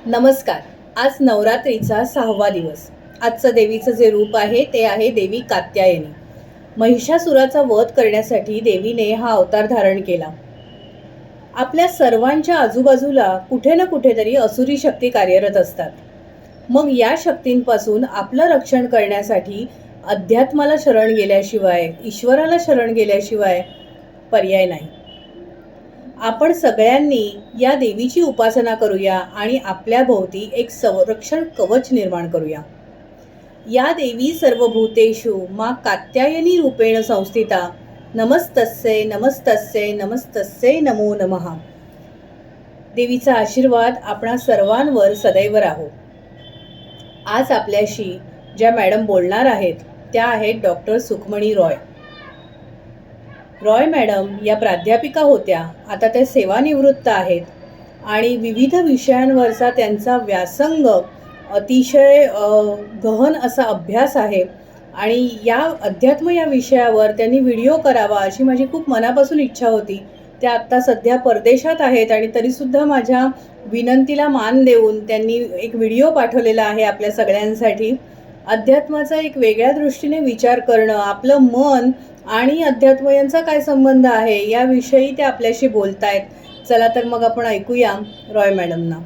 नमस्कार. आज नवरात्रीचा 6वा दिवस. आजचं देवीचं जे रूप आहे ते आहे देवी कात्यायनी. महिषासुराचा वध करण्यासाठी देवीने हा अवतार धारण केला. आपल्या सर्वांच्या आजूबाजूला कुठे ना कुठेतरी असुरी शक्ती कार्यरत असतात. मग या शक्तींपासून आपलं रक्षण करण्यासाठी अध्यात्माला शरण गेल्याशिवाय, ईश्वराला शरण गेल्याशिवाय पर्याय नाही. आपण सगळ्यांनी या देवीची उपासना करूया आणि आपल्या भोवती एक संरक्षण कवच निर्माण करूया. या देवी सर्वभूतेषु मा कात्यायनी रूपेण संस्थिता. नमस्तस्यै नमस्तस्यै नमस्तस्यै नमो नमः. देवीचा आशीर्वाद आपणा सर्वांवर सदैव राहो. आज आपल्याशी ज्या मॅडम बोलणार आहेत त्या आहेत डॉक्टर सुखमणी रॉय. रॉय मॅडम या प्राध्यापिका होत्या. आता त्या सेवानिवृत्त आहेत आणि विविध विषयांवरचा त्यांचा व्यासंग अतिशय गहन असा अभ्यास आहे आणि या अध्यात्म या विषयावर त्यांनी व्हिडिओ करावा अशी माझी खूप मनापासून इच्छा होती. त्या आत्ता सध्या परदेशात आहेत आणि तरीसुद्धा माझ्या विनंतीला मान देऊन त्यांनी एक व्हिडिओ पाठवलेला आहे आपल्या सगळ्यांसाठी. अध्यात्माचा एक वेगळ्या दृष्टीने विचार करणं, आपलं मन आणि अध्यात्म यांचा काय संबंध आहे याविषयी ते आपल्याशी बोलतायत. चला तर मग आपण ऐकूया रॉय मॅडमना.